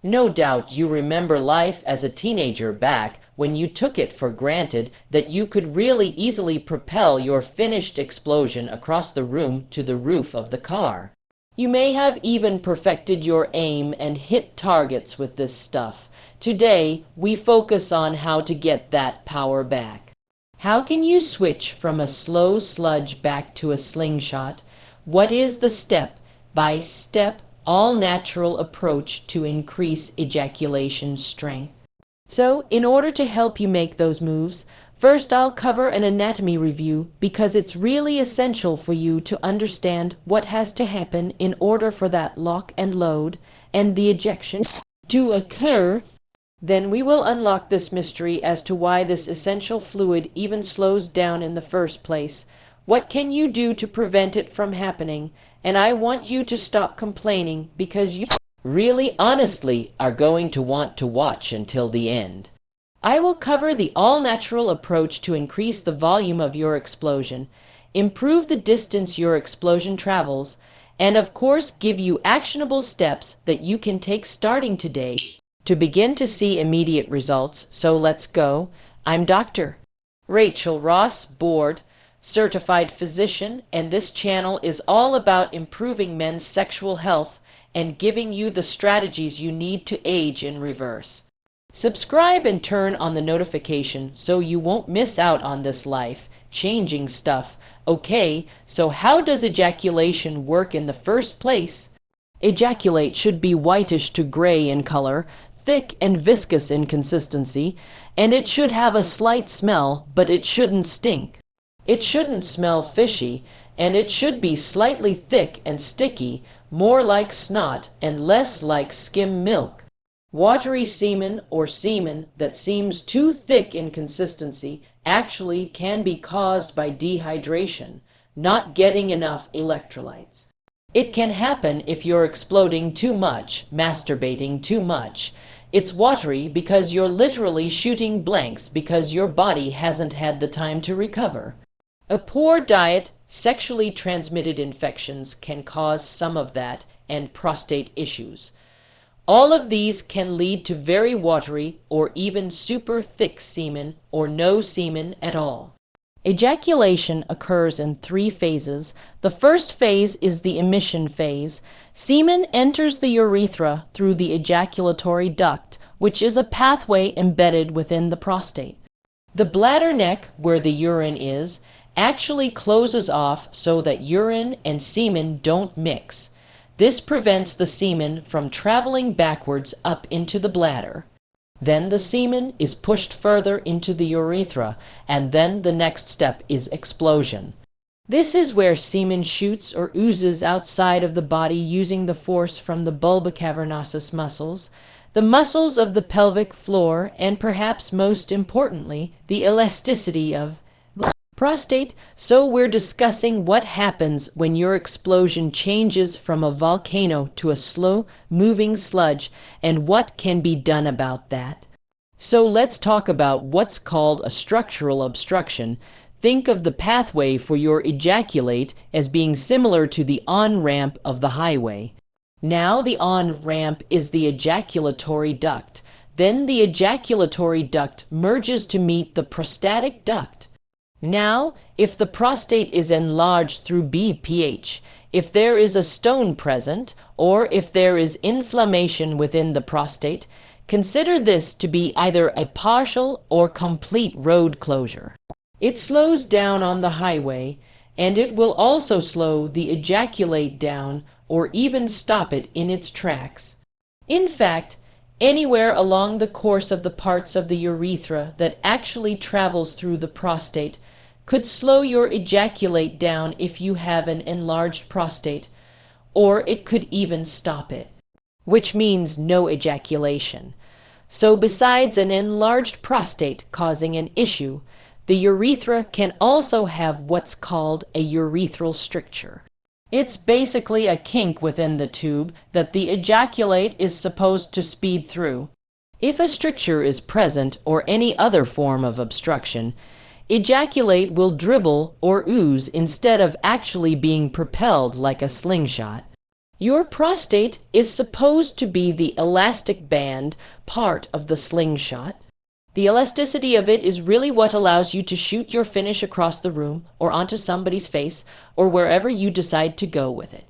No doubt you remember life as a teenager back when you took it for granted that you could really easily propel your finished explosion across the room to the roof of the car. You may have even perfected your aim and hit targets with this stuff. Today, we focus on how to get that power back. How can you switch from a slow sludge back to a slingshot? What is the step-by-step, all-natural approach to increase ejaculation strength? So, in order to help you make those moves, first I'll cover an anatomy review because it's really essential for you to understand what has to happen in order for that lock and load and the ejection to occur. Then we will unlock this mystery as to why this essential fluid even slows down in the first place. What can you do to prevent it from happening? And I want you to stop complaining because you really honestly are going to want to watch until the end. I will cover the all-natural approach to increase the volume of your explosion, improve the distance your explosion travels, and of course give you actionable steps that you can take starting today to begin to see immediate results. So let's go. I'm Dr. Rachel Ross, board certified physician, and this channel is all about improving men's sexual health and giving you the strategies you need to age in reverse. Subscribe and turn on the notification so you won't miss out on this life-changing stuff. Okay, so how does ejaculation work in the first place? Ejaculate should be whitish to gray in color, thick and viscous in consistency, and it should have a slight smell, but it shouldn't stink. It shouldn't smell fishy, and it should be slightly thick and sticky, more like snot and less like skim milk. Watery semen or semen that seems too thick in consistency actually can be caused by dehydration, not getting enough electrolytes. It can happen if you're exploding too much, masturbating too much. It's watery because you're literally shooting blanks because your body hasn't had the time to recover. A poor diet, sexually transmitted infections can cause some of that, and prostate issues. All of these can lead to very watery or even super thick semen or no semen at all. Ejaculation occurs in 3 phases. The first phase is the emission phase. Semen enters the urethra through the ejaculatory duct, which is a pathway embedded within the prostate. The bladder neck, where the urine is, actually closes off so that urine and semen don't mix. This prevents the semen from traveling backwards up into the bladder. Then the semen is pushed further into the urethra, and then the next step is explosion. This is where semen shoots or oozes outside of the body using the force from the bulbocavernosus muscles, the muscles of the pelvic floor, and perhaps most importantly, the elasticity of the prostate. So we're discussing what happens when your explosion changes from a volcano to a slow-moving sludge and what can be done about that. So let's talk about what's called a structural obstruction. Think of the pathway for your ejaculate as being similar to the on-ramp of the highway. Now the on-ramp is the ejaculatory duct. Then the ejaculatory duct merges to meet the prostatic duct. Now, if the prostate is enlarged through BPH, if there is a stone present, or if there is inflammation within the prostate, consider this to be either a partial or complete road closure. It slows down on the highway, and it will also slow the ejaculate down or even stop it in its tracks. In fact, anywhere along the course of the parts of the urethra that actually travels through the prostate could slow your ejaculate down if you have an enlarged prostate, or it could even stop it, which means no ejaculation. So besides an enlarged prostate causing an issue, the urethra can also have what's called a urethral stricture. It's basically a kink within the tube that the ejaculate is supposed to speed through. If a stricture is present or any other form of obstruction, ejaculate will dribble or ooze instead of actually being propelled like a slingshot. Your prostate is supposed to be the elastic band part of the slingshot. The elasticity of it is really what allows you to shoot your finish across the room or onto somebody's face or wherever you decide to go with it.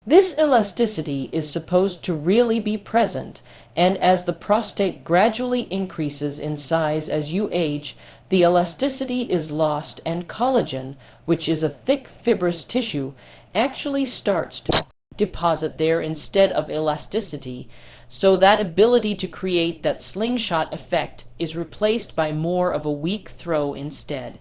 This elasticity is supposed to really be present, and as the prostate gradually increases in size as you age, the elasticity is lost and collagen, which is a thick fibrous tissue, actually starts to deposit there instead of elasticity, so that ability to create that slingshot effect is replaced by more of a weak throw instead.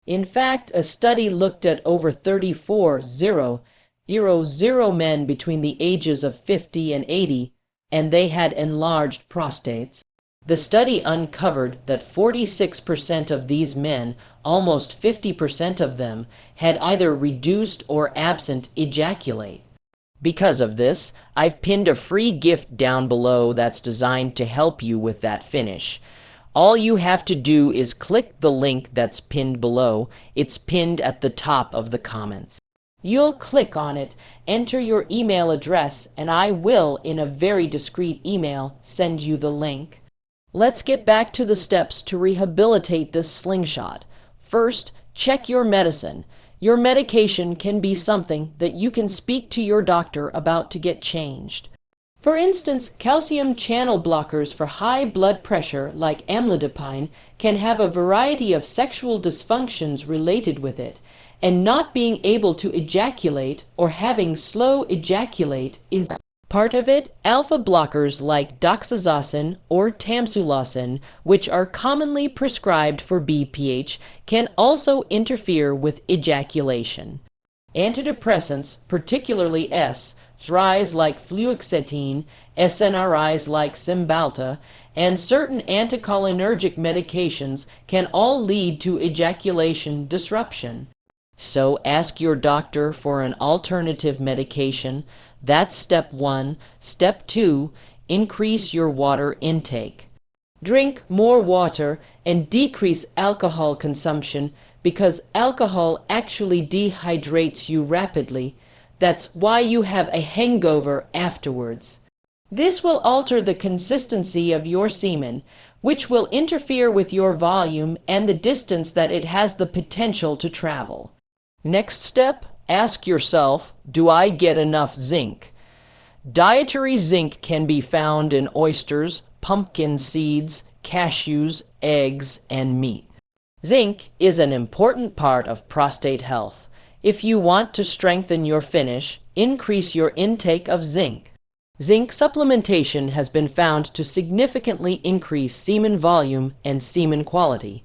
In fact, a study looked at over 34,000 men between the ages of 50 and 80, and they had enlarged prostates. The study uncovered that 46% of these men, almost 50% of them, had either reduced or absent ejaculate. Because of this, I've pinned a free gift down below that's designed to help you with that finish. All you have to do is click the link that's pinned below. It's pinned at the top of the comments. You'll click on it, enter your email address, and I will, in a very discreet email, send you the link. Let's get back to the steps to rehabilitate this slingshot. First, check your medicine. Your medication can be something that you can speak to your doctor about to get changed. For instance, calcium channel blockers for high blood pressure like amlodipine can have a variety of sexual dysfunctions related with it, and not being able to ejaculate or having slow ejaculate is part of it. Alpha blockers like doxazosin or tamsulosin, which are commonly prescribed for BPH, can also interfere with ejaculation. Antidepressants, particularly SNRIs like fluoxetine, SNRIs like Cymbalta, and certain anticholinergic medications can all lead to ejaculation disruption. So ask your doctor for an alternative medication. That's step 1. Step 2, increase your water intake. Drink more water and decrease alcohol consumption because alcohol actually dehydrates you rapidly. That's why you have a hangover afterwards. This will alter the consistency of your semen, which will interfere with your volume and the distance that it has the potential to travel. Next step, ask yourself, do I get enough zinc? Dietary zinc can be found in oysters, pumpkin seeds, cashews, eggs, and meat. Zinc is an important part of prostate health. If you want to strengthen your finish, increase your intake of zinc. Zinc supplementation has been found to significantly increase semen volume and semen quality.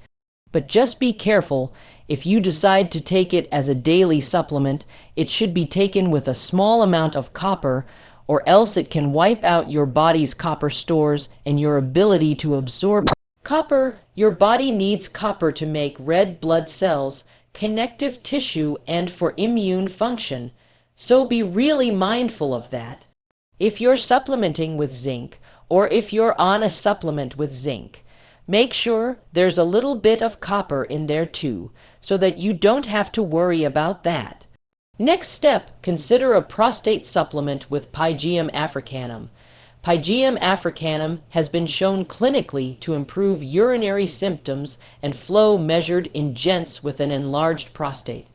But just be careful. If you decide to take it as a daily supplement, it should be taken with a small amount of copper, or else it can wipe out your body's copper stores and your ability to absorb copper. Your body needs copper to make red blood cells, connective tissue, and for immune function. So be really mindful of that. If you're supplementing with zinc, or if you're on a supplement with zinc, make sure there's a little bit of copper in there too, so that you don't have to worry about that. Next step, consider a prostate supplement with Pygeum africanum. Pygeum africanum has been shown clinically to improve urinary symptoms and flow measured in gents with an enlarged prostate.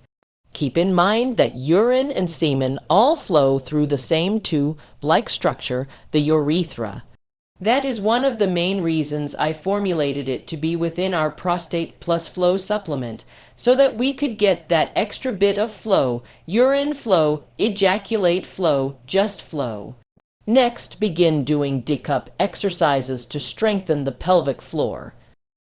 Keep in mind that urine and semen all flow through the same tube-like structure, the urethra. That is one of the main reasons I formulated it to be within our Prostate Plus Flow supplement, so that we could get that extra bit of flow, urine flow, ejaculate flow, just flow. Next, begin doing D-cup exercises to strengthen the pelvic floor.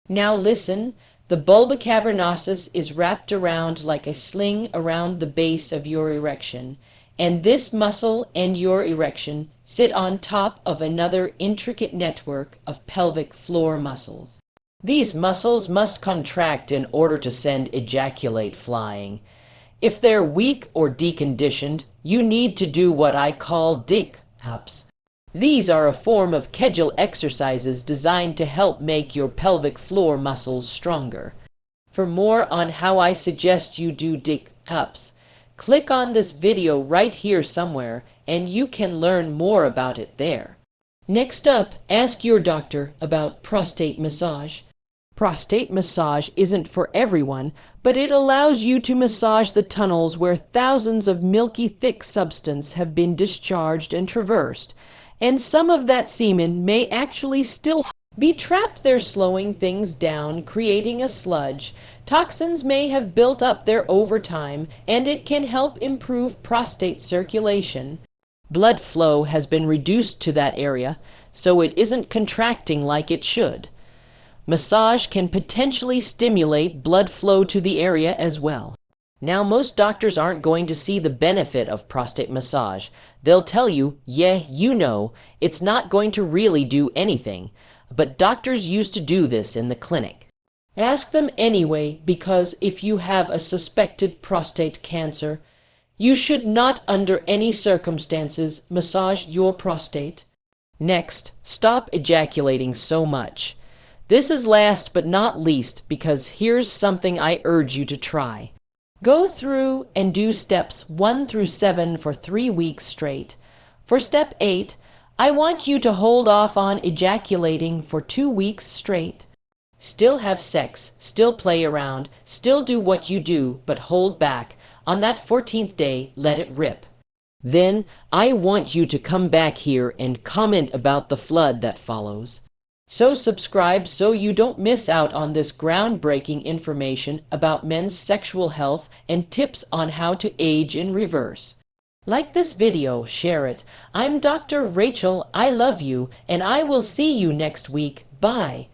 Now listen, the bulba cavernosus is wrapped around like a sling around the base of your erection, and this muscle and your erection sit on top of another intricate network of pelvic floor muscles. These muscles must contract in order to send ejaculate flying. If they're weak or deconditioned, you need to do what I call D-cups. These are a form of Kegel exercises designed to help make your pelvic floor muscles stronger. For more on how I suggest you do D-cups, click on this video right here somewhere, and you can learn more about it there. Next up, ask your doctor about prostate massage. Prostate massage isn't for everyone, but it allows you to massage the tunnels where thousands of milky thick substance have been discharged and traversed, and some of that semen may actually still be trapped there, slowing things down, creating a sludge. Toxins may have built up there over time, and it can help improve prostate circulation. Blood flow has been reduced to that area, so it isn't contracting like it should. Massage can potentially stimulate blood flow to the area as well. Now, most doctors aren't going to see the benefit of prostate massage. They'll tell you, yeah, you know, it's not going to really do anything. But doctors used to do this in the clinic. Ask them anyway, because if you have a suspected prostate cancer, you should not under any circumstances massage your prostate. Next, stop ejaculating so much. This is last but not least, because here's something I urge you to try. Go through and do steps 1 through 7 for 3 weeks straight. For step 8, I want you to hold off on ejaculating for 2 weeks straight. Still have sex, still play around, still do what you do, but hold back. On that 14th day, let it rip. Then, I want you to come back here and comment about the flood that follows. So subscribe so you don't miss out on this groundbreaking information about men's sexual health and tips on how to age in reverse. Like this video, share it. I'm Dr. Rachel, I love you, and I will see you next week. Bye.